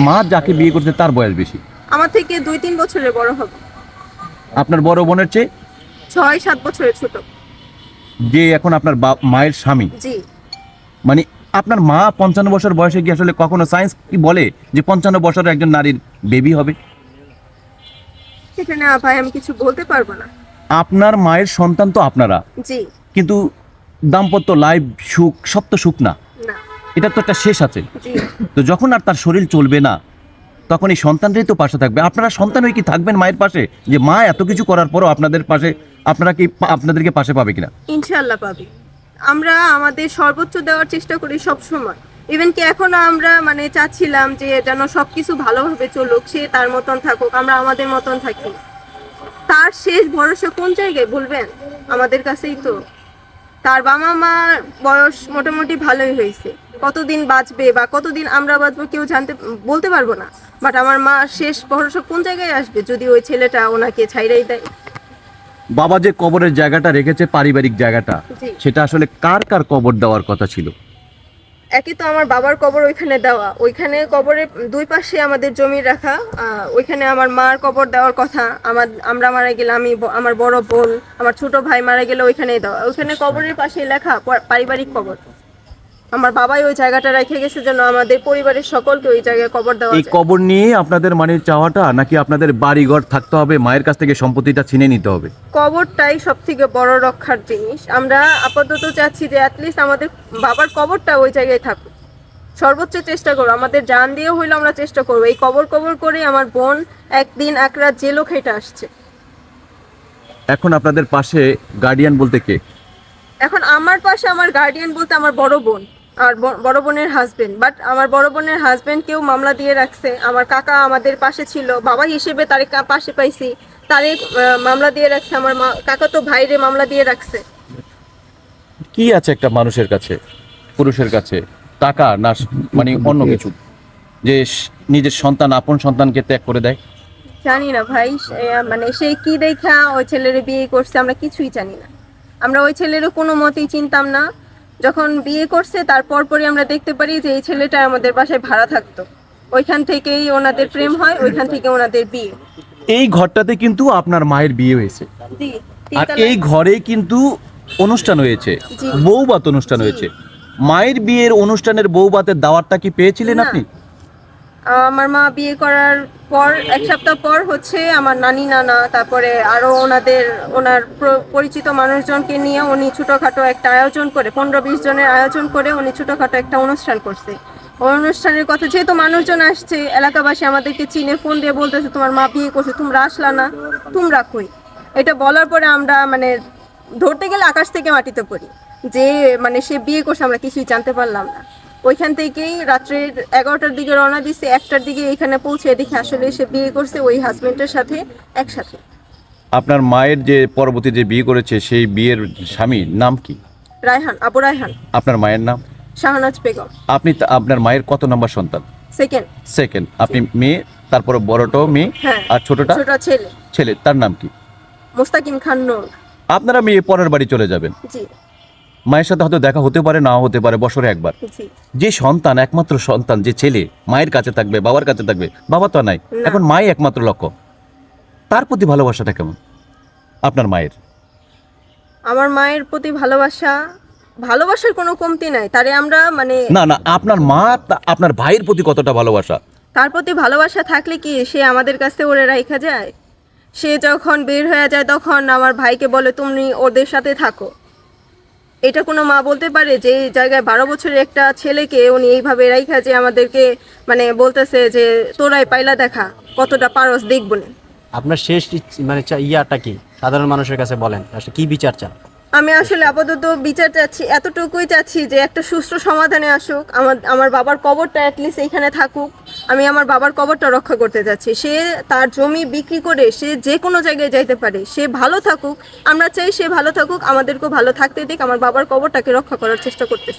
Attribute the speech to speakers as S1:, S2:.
S1: মা যাকে বিয়ে করছে তার বয়স বেশি?
S2: আমার থেকে 2-3 বছরের বড় হবে।
S1: আপনার বড় বোনের চেয়ে?
S2: 6-7 বছরের ছোট।
S1: যে এখন আপনার মায়ের স্বামী?
S2: জি।
S1: মানে আপনার মা 55 বছর বয়সে কি আসলে কখনো সায়েন্স কি বলে যে 55 বছরের একজন নারীর বেবি হবে?
S2: এখানে ভাই আমি কিছু বলতে পারবো না।
S1: আপনার মায়ের সন্তান তো আপনারা,
S2: জি।
S1: কিন্তু দাম্পত্য লাইফ সুখ সব তো সুখ না,
S2: না।
S1: এটা তো একটা শেষ আছে।
S2: জি।
S1: তো যখন আর তার শরীর চলবে না তখন এই সন্তানটাই তো পাশে থাকবে। আপনারা সন্তান হয়ে কি থাকবেন মায়ের পাশে, যে মা এত কিছু করার পরও আপনাদের পাশে, আপনারা কি আপনাদেরকে পাশে পাবে কিনা?
S2: ইনশাআল্লাহ পাবে। আমরা আমাদের সর্বোচ্চ দেওয়ার চেষ্টা করি সব সময়। ইভেন কি এখনো আমরা মানে চাচ্ছিলাম যে যেন সবকিছু ভালোভাবে চলুক, সে তার মতন থাকুক, আমরা আমাদের মতন থাকি। তার শেষ ভরসা কোন জায়গায় বলবেন? আমাদের কাছেই তো। তার বাবা মার বয়স মোটামুটি ভালোই হয়েছে, কতদিন বাঁচবে বা কতদিন আমরা বাঁচবো কেউ বলতে পারবো না। বাট আমার মা শেষ ভরসা কোন জায়গায় আসবে যদি ওই ছেলেটা ওনাকে ছাইড়াই দেয়?
S1: বাবা যে কবরের জায়গাটা রেখেছে, পারিবারিক জায়গাটা,
S2: জি।
S1: সেটা আসলে কার কার কবর দেওয়ার কথা ছিল?
S2: একই তো আমার বাবার কবর ওইখানে দেওয়া, ওইখানে কবরের দুই পাশে আমাদের জমি রাখা, ওইখানে আমার মার কবর দেওয়ার কথা। আমরা মারা গেলে আমার বড় বোন, আমার ছোট ভাই মারা গেলে ওইখানেই দেওয়া। ওইখানে কবরের পাশে লেখা পারিবারিক কবর। আমার বাবাই ওই জায়গাটা রেখে গেছে যেন আমাদের পরিবারের সকলকে ওই জায়গায় কবর দেওয়া
S1: এই
S2: যায়।
S1: কবর নিয়ে আপনাদের মানে চাওয়াটা, নাকি আপনাদের বাড়িঘর থাকতে হবে, মায়ের কাছ থেকে সম্পত্তিটা ছিনে নিতে হবে?
S2: কবরটাই সব থেকে বড় রক্ষার জিনিস। আমরা আপাতত চাচ্ছি যে অ্যাটলিস্ট আমাদের বাবার কবরটা ওই জায়গায় থাকুক। সর্বোচ্চ চেষ্টা করবো, আমাদের জান দিয়ে হইলে আমরা চেষ্টা করবো। এই কবর করে আমার বোন একদিন এক রাত জেলও খেটে আসছে।
S1: এখন আপনাদের পাশে গার্ডিয়ান বলতে কে?
S2: এখন আমার পাশে আমার গার্ডিয়ান বলতে আমার বড় বোন আর বড় বোনের হাজবেন্ড। বাট আমার বড় বোনের হাজবেন্ডকেও মামলা দিয়ে রাখছে। আমার কাকা আমাদের পাশে ছিল, বাবা হিসেবে তারে পাশে পাইছি, তারে মামলা দিয়ে রাখছে। আমার কাকা তো ভাইরে মামলা দিয়ে রাখছে।
S1: কি আছে একটা মানুষের কাছে, পুরুষের কাছে, টাকা না মানে অন্য কিছু, যে নিজের সন্তান, আপন সন্তানকে ত্যাগ করে দেয়?
S2: জানি না ভাই, মানে সে কি দেখা ওই ছেলের বিয়ে করছে আমরা কিছুই জানি না। আমরা ওই ছেলেরও কোনো মতেই চিনতাম না। যখন বিয়ে করছে তারপর পরই আমরা দেখতে পারি যে এই ছেলেটা আমাদের বাসায় ভাড়া থাকতো। ওইখান থেকেই ওনাদের প্রেম হয়, ওইখান থেকে ওনাদের বিয়ে।
S1: এই ঘরটাতে কিন্তু আপনার মায়ের বিয়ে হয়েছে,
S2: জি।
S1: আর এই ঘরে কিন্তু অনুষ্ঠান হয়েছে,
S2: জি।
S1: বৌভাত অনুষ্ঠান
S2: জি।
S1: হয়েছে। মায়ের বিয়ের অনুষ্ঠানের বৌভাতের দাওয়াতটা কি পেয়েছিলেন
S2: না।
S1: আপনি?
S2: আমার মা বিয়ে করার পর 1 সপ্তাহ পর হচ্ছে আমার নানি নানা, তারপরে আরো ওনার পরিচিত মানুষজনকে নিয়ে উনি ছোটখাটো একটা আয়োজন করে, 15-20 জনের আয়োজন করে উনি ছোটখাটো একটা অনুষ্ঠান করছে। ওই অনুষ্ঠানের কথা যেহেতু মানুষজন আসছে, এলাকাবাসী আমাদেরকে চিনে ফোন দিয়ে বলতেছে তোমার মা বিয়ে করছে, তোমরা আসলা না, তোমরা কই? এটা বলার পরে আমরা মানে ধরতে গেলে আকাশ থেকে মাটিতে পড়ি যে মানে সে বিয়ে করছে, আমরা কিছুই জানতে পারলাম না। ওইখান থেকেই রাত্রে 11টার দিকে রওনা দিচ্ছে, 1টার দিকে এখানে পৌঁছে দেখি আসলে সে বিয়ে করছে ওই হাজবেন্ডের সাথে একসাথে।
S1: আপনার মায়ের যে পরবর্তী যে বিয়ে করেছে সেই বিয়ের স্বামীর নাম কি?
S2: রায়হান, আবু রায়হান।
S1: আপনার মায়ের নাম?
S2: শাহনাজ বেগম।
S1: আপনি আপনার মায়ের কত নম্বর সন্তান?
S2: সেকেন্ড।
S1: সেকেন্ড। আপনি মেয়ে, তারপরে বড়টাও মেয়ে,
S2: হ্যাঁ।
S1: আর ছোটটা
S2: ছেলে।
S1: ছেলে, তার নাম কি?
S2: মুস্তাকিম খান নূর।
S1: আপনারা মেয়ে পরের বাড়ি চলে যাবেন,
S2: জি।
S1: মায়ের সাথে হয়তো দেখা হতে পারে, নাও হতে পারে, বছরে একবার।
S2: জি।
S1: যে সন্তান, একমাত্র সন্তান, যে ছেলে মায়ের কাছে থাকবে, বাবার কাছে থাকবে, বাবা তো নাই,
S2: না।
S1: এখন মাই একমাত্র লক্ষ্য, তার প্রতি ভালোবাসাটা কেমন আপনার মায়ের?
S2: আমার মায়ের প্রতি ভালোবাসার কোনো কমতি নাই। তারে আমরা মানে
S1: না না, আপনার মা আপনার ভাইয়ের প্রতি কতটা ভালোবাসা?
S2: তার প্রতি ভালোবাসা থাকলে কি সে আমাদের কাছে ওরে রাইখা যায়? সে যখন বের হয়ে যায় তখন আমার ভাইকে বলে তুমি ওদের সাথে থাকো। এটা কোনো মা বলতে পারে যে এই জায়গায় 12 বছরের একটা ছেলেকে উনি এইভাবে রাইখা যে আমাদেরকে মানে বলতেছে যে তোরাই পাইলা দেখা, কতটা পারস দেখব না।
S3: আপনার শেষ মানে ইয়াটা কি সাধারণ মানুষের কাছে বলেন, আসলে কি বিচার চান?
S2: আমি আসলে আপাতত বিচার চাচ্ছি, এতটুকুই চাচ্ছি যে একটা সুষ্ঠু সমাধানে আসুক, আমার বাবার কবরটা অ্যাটলিস্ট এইখানে থাকুক। আমি আমার বাবার কবরটা রক্ষা করতে চাচ্ছি। সে তার জমি বিক্রি করে সে যে কোনো জায়গায় যাইতে পারে, সে ভালো থাকুক। আমরা চাই সে ভালো থাকুক, আমাদেরকেও ভালো থাকতে দিক। আমার বাবার কবরটাকে রক্ষা করার চেষ্টা করতেছি।